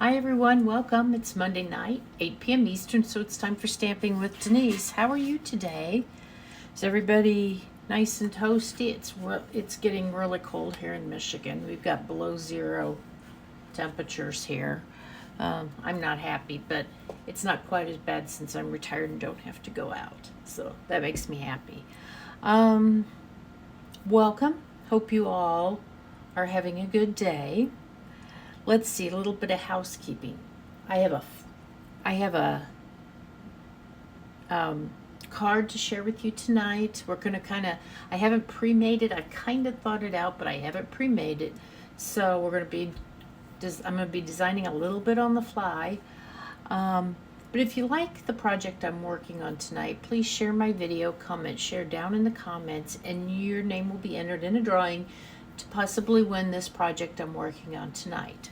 Hi everyone, welcome. It's Monday night, 8 p.m. Eastern, so it's time for Stamping with Denise. How are you today? Is everybody nice and toasty? It's getting really cold here in Michigan. We've got below zero temperatures here. I'm not happy, but it's not quite as bad since I'm retired and don't have to go out. So that makes me happy. Welcome. Hope you all are having a good day. Let's see, a little bit of housekeeping. I have a card to share with you tonight. We're going to I haven't pre-made it. I kind of thought it out, but I haven't pre-made it. So I'm going to be designing a little bit on the fly. But if you like the project I'm working on tonight, please share my video, comment, share down in the comments, and your name will be entered in a drawing to possibly win this project I'm working on tonight.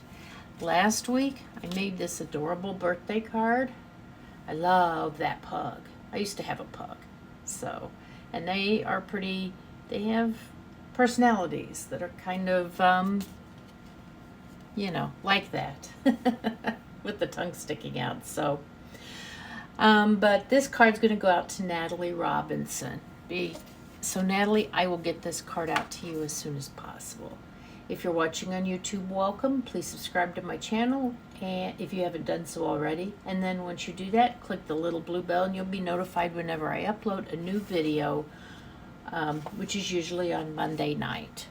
Last week, I made this adorable birthday card. I love that pug. I used to have a pug. And they have personalities that are kind of, like that, with the tongue sticking out. But this card's going to go out to Natalie Robinson. So Natalie, I will get this card out to you as soon as possible. If you're watching on YouTube, welcome. Please subscribe to my channel, and if you haven't done so already. And then once you do that, click the little blue bell and you'll be notified whenever I upload a new video, which is usually on Monday night.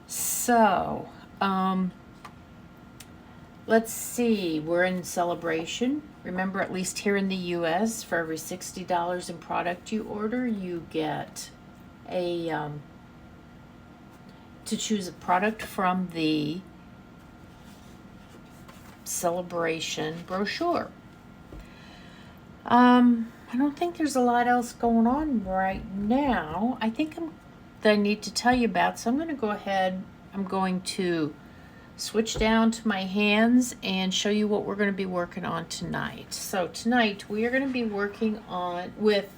So, let's see. We're in celebration. Remember, at least here in the US, for every $60 in product you order, you get to choose a product from the celebration brochure. I don't think there's a lot else going on right now. I think that I need to tell you about, so I'm going to go ahead. I'm going to switch down to my hands and show you what we're going to be working on tonight. So tonight we are going to be working with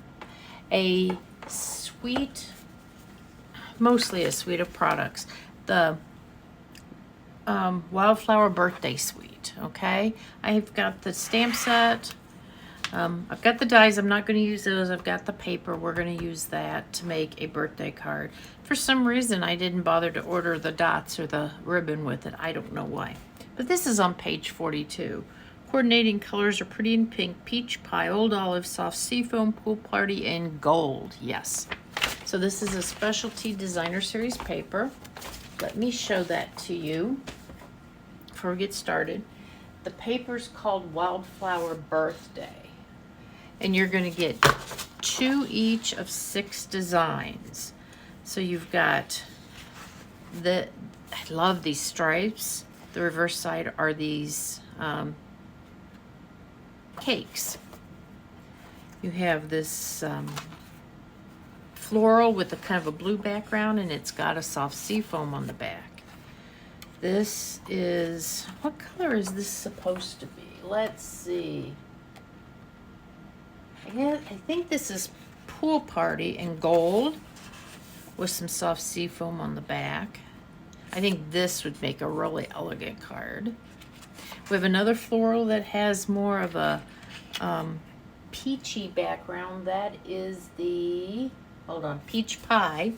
mostly a suite of products. The Wildflower Birthday suite, okay? I've got the stamp set. I've got the dies. I'm not going to use those. I've got the paper. We're going to use that to make a birthday card. For some reason, I didn't bother to order the dots or the ribbon with it. I don't know why. But this is on page 42. Coordinating colors are pretty in pink, peach pie, old olive, soft seafoam, pool party, and gold. Yes. So this is a specialty designer series paper. Let me show that to you before we get started. The paper's called Wildflower Birthday. And you're going to get 2 each of 6 designs. So you've got I love these stripes. The reverse side are these cakes. You have this floral with a kind of a blue background, and it's got a soft seafoam on the back. This is, what color is this supposed to be? Let's see. I think this is pool party in gold with some soft seafoam on the back. I think this would make a really elegant card. We have another floral that has more of a peachy background. That is the peach pie,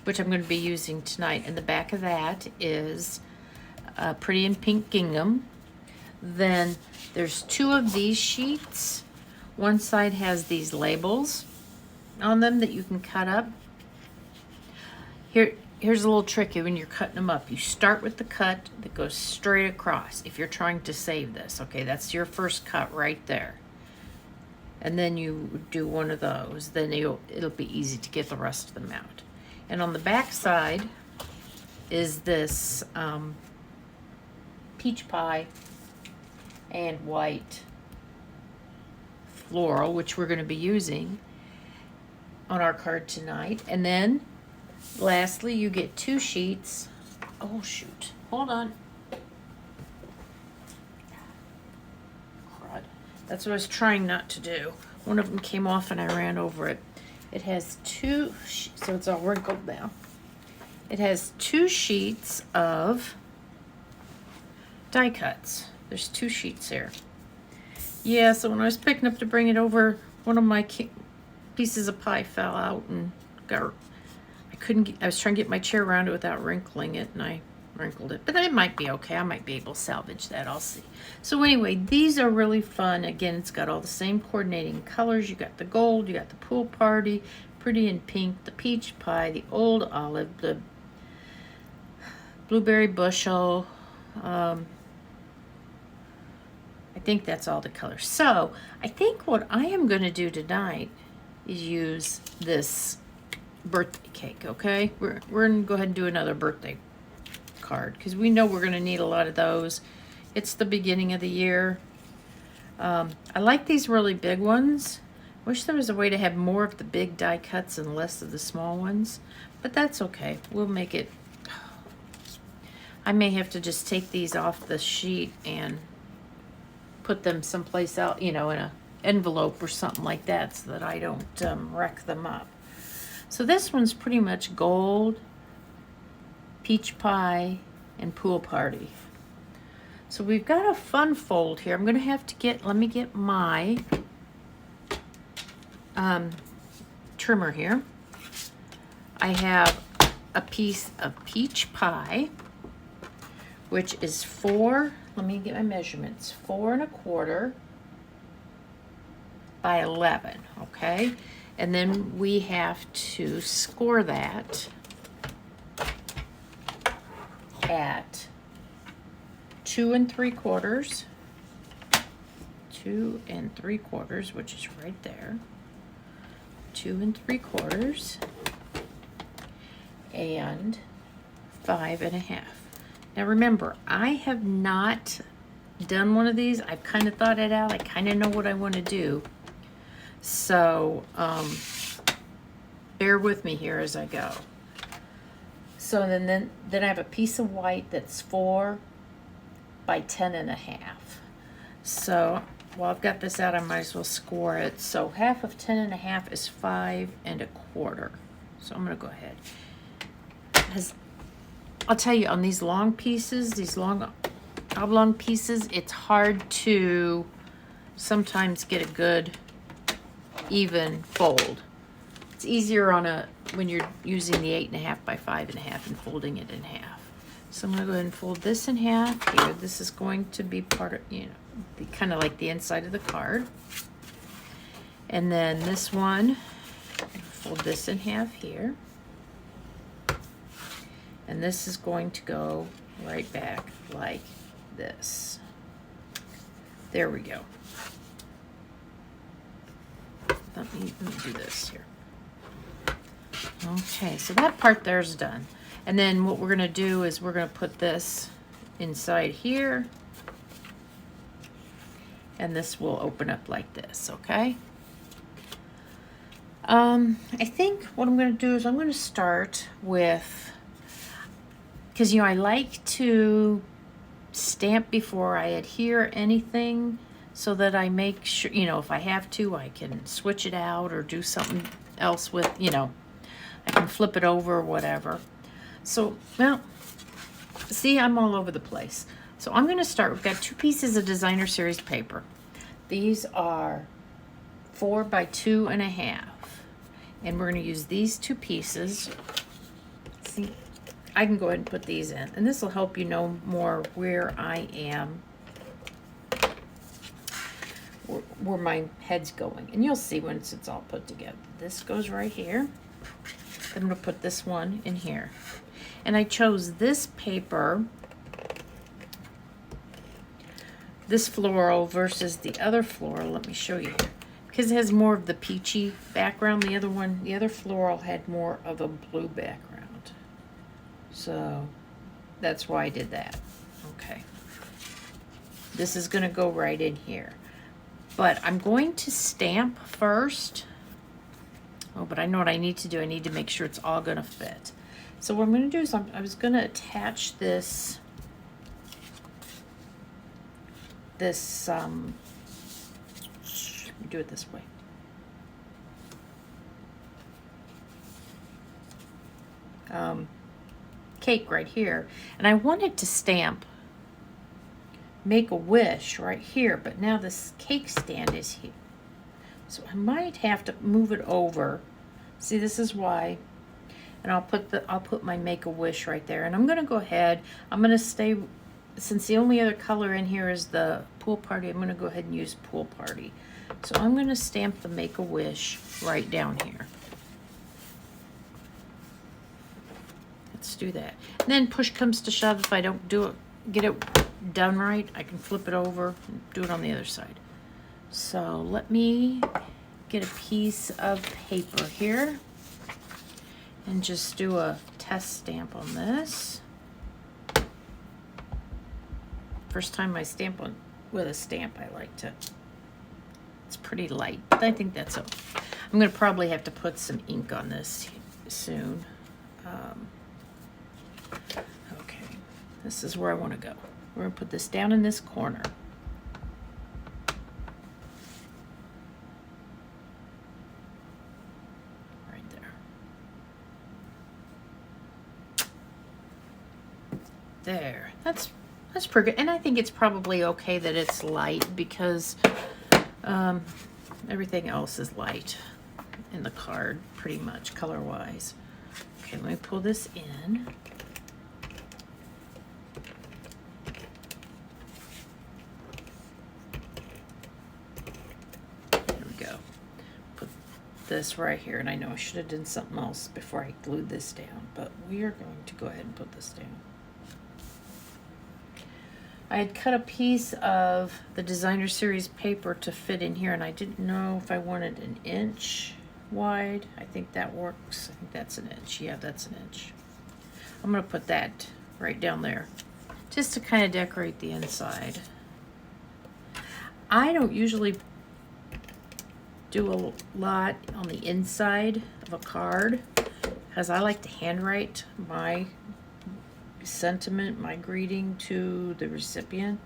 which I'm going to be using tonight. And the back of that is pretty in pink gingham. Then there's 2 of these sheets. One side has these labels on them that you can cut up. Here's a little tricky when you're cutting them up. You start with the cut that goes straight across if you're trying to save this. Okay, that's your first cut right there. And then you do one of those. Then it'll be easy to get the rest of them out. And on the back side is this peach pie and white floral, which we're going to be using on our card tonight. And then lastly, you get 2 sheets. Oh shoot, hold on. Crud. That's what I was trying not to do. One of them came off and I ran over it. It has 2, so it's all wrinkled now. It has 2 sheets of die cuts. There's 2 sheets here. Yeah, so when I was picking up to bring it over, one of my pieces of pie fell out and I couldn't get, I was trying to get my chair around it without wrinkling it, and I wrinkled it. But it might be okay. I might be able to salvage that. I'll see. So anyway, these are really fun. Again, it's got all the same coordinating colors. You got the gold, you got the pool party, pretty in pink, the peach pie, the old olive, the blueberry bushel. I think that's all the colors. So I think what I am going to do tonight is use this birthday cake, okay? We're going to go ahead and do another birthday card because we know we're going to need a lot of those. It's the beginning of the year. I like these really big ones. Wish there was a way to have more of the big die cuts and less of the small ones, but that's okay. We'll make it. I may have to just take these off the sheet and put them someplace out, you know, in an envelope or something like that so that I don't wreck them up. So this one's pretty much gold, peach pie, and pool party. So we've got a fun fold here. I'm going to have to let me get my trimmer here. I have a piece of peach pie, which is 4, let me get my measurements, 4 1/4 by 11, okay? And then we have to score that at 2 3/4, 2 3/4, which is right there, 2 3/4, and 5 1/2. Now remember, I have not done one of these. I've kind of thought it out. I kind of know what I want to do. So bear with me here as I go. So then I have a piece of white that's 4 by 10 1/2. So while I've got this out, I might as well score it. So half of 10 1/2 is 5 1/4. So I'm going to go ahead. I'll tell you, on these long pieces, these long oblong pieces, it's hard to sometimes get a good even fold. It's easier when you're using the 8 1/2 by 5 1/2 and folding it in half. So I'm going to go ahead and fold this in half here. This is going to be part of, you know, kind of like the inside of the card. And then this one, fold this in half here. And this is going to go right back like this. There we go. Let me do this here. Okay, so that part there's done. And then what we're going to do is we're going to put this inside here. And this will open up like this, okay? I think what I'm going to do is I'm going to start with, because, you know, I like to stamp before I adhere anything so that I make sure, you know, if I have to, I can switch it out or do something else with, you know, I can flip it over or whatever. So, well, see, I'm all over the place. So I'm going to start. We've got 2 pieces of designer series paper. These are 4 by 2 1/2. And we're going to use these 2 pieces. See, I can go ahead and put these in, and this will help you know more where I am, where my head's going. And you'll see once it's all put together. This goes right here. I'm going to put this one in here. And I chose this paper, this floral versus the other floral. Let me show you here. Because it has more of the peachy background. The other floral had more of a blue background. So that's why I did that. Okay. This is going to go right in here. But I'm going to stamp first. Oh, but I know what I need to do. I need to make sure it's all going to fit. So what I'm going to do is I was going to attach this let me do it this way. Cake right here, and I wanted to stamp Make-A-Wish right here, but now this cake stand is here. So I might have to move it over. See, this is why. And I'll put my Make-A-Wish right there. And I'm gonna go ahead, I'm gonna stay, since the only other color in here is the Pool Party, I'm gonna go ahead and use Pool Party. So I'm gonna stamp the Make-A-Wish right down here. Let's do that. And then push comes to shove, if I don't get it done right, I can flip it over and do it on the other side. So let me get a piece of paper here and just do a test stamp on this. First time I stamp one with a stamp, I liked it. It's pretty light, but I think that's okay. I'm gonna probably have to put some ink on this soon. Okay, this is where I wanna go. We're gonna put this down in this corner. Right there. There, that's pretty good. And I think it's probably okay that it's light because everything else is light in the card, pretty much color-wise. Okay, let me pull this in. This right here, and I know I should have done something else before I glued this down, but we are going to go ahead and put this down. I had cut a piece of the Designer Series paper to fit in here, and I didn't know if I wanted an inch wide. I think that works. I think that's an inch. Yeah, that's an inch. I'm going to put that right down there just to kind of decorate the inside. I don't usually do a lot on the inside of a card because I like to handwrite my sentiment, my greeting to the recipient.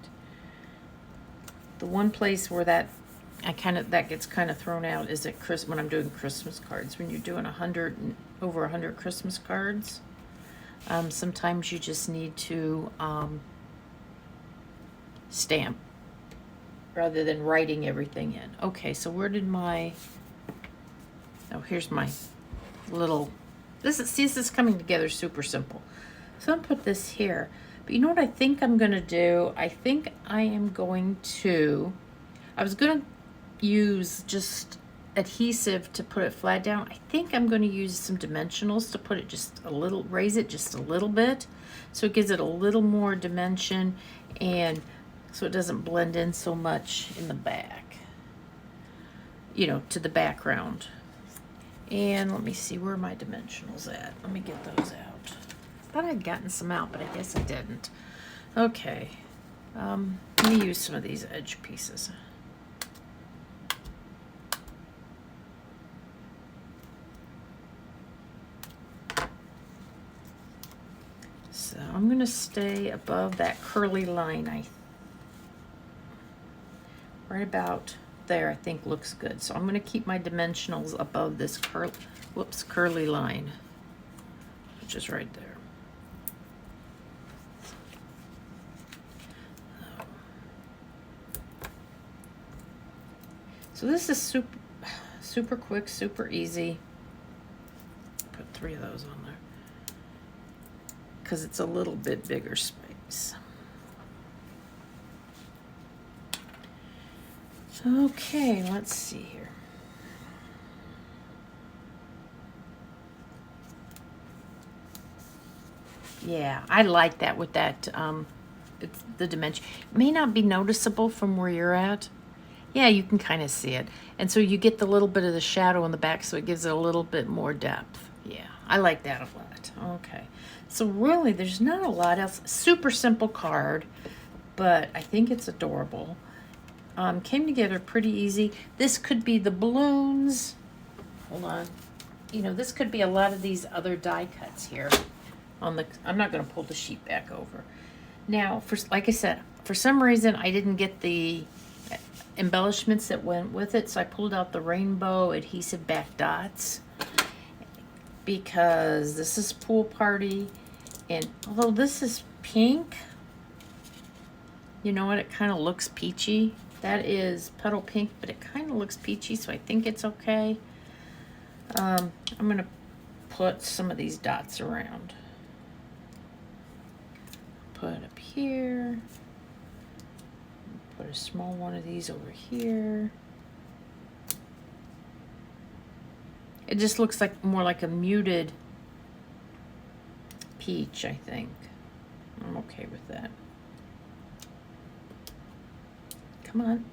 The one place where that gets kind of thrown out is at when I'm doing Christmas cards. When you're doing over 100 Christmas cards, sometimes you just need to stamp rather than writing everything in. Okay, so where did my, oh, here's my little, this is coming together super simple. So I'm gonna put this here. But you know what I think I'm gonna do? I think I am going to, I was gonna use just adhesive to put it flat down. I think I'm gonna use some dimensionals to put it just a little, raise it just a little bit. So it gives it a little more dimension and so it doesn't blend in so much in the back, you know, to the background. And let me see, where are my dimensionals at? Let me get those out. Thought I'd gotten some out, but I guess I didn't. Okay, let me use some of these edge pieces. So I'm gonna stay above that curly line, right about there, I think looks good. So I'm going to keep my dimensionals above this curly line, which is right there. So this is super quick, super easy. Put 3 of those on there because it's a little bit bigger space. Okay, let's see here. Yeah, I like that with that, it's the dimension. It may not be noticeable from where you're at. Yeah, you can kind of see it. And so you get the little bit of the shadow in the back, so it gives it a little bit more depth. Yeah, I like that a lot. Okay, so really there's not a lot else. Super simple card, but I think it's adorable. Came together pretty easy. This could be the balloons. Hold on. You know, this could be a lot of these other die cuts here. I'm not going to pull the sheet back over. Now, like I said, for some reason I didn't get the embellishments that went with it, so I pulled out the rainbow adhesive backed dots because this is Pool Party, and although this is pink, You know what? It kind of looks peachy. That is Petal Pink, but it kind of looks peachy, so I think it's okay. I'm going to put some of these dots around. Put up here. Put a small one of these over here. It just looks like more like a muted peach, I think. I'm okay with that. Come on.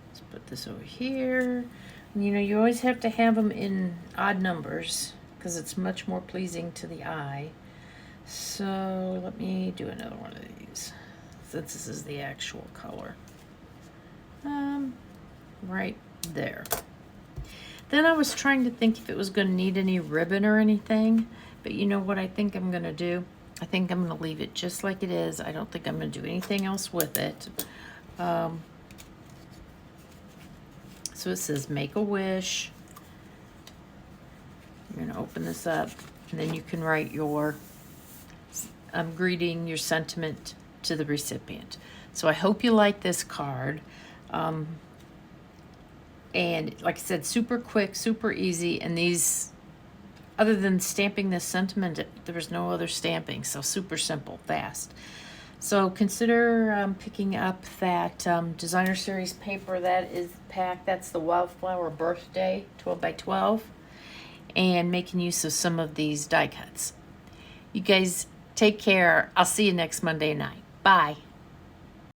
Let's put this over here. And, you know, you always have to have them in odd numbers because it's much more pleasing to the eye. So let me do another one of these since this is the actual color. Right there. Then I was trying to think if it was going to need any ribbon or anything, but you know what I think I'm going to do? I think I'm going to leave it just like it is. I don't think I'm going to do anything else with it. So it says make a wish. You're going to open this up, and then you can write your greeting, your sentiment to the recipient. So I hope you like this card. And like I said, super quick, super easy. And these, other than stamping this sentiment, there was no other stamping. So super simple, fast. So consider picking up that designer series paper that is packed. That's the Wildflower Birthday 12 by 12. And making use of some of these die cuts. You guys take care. I'll see you next Monday night. Bye.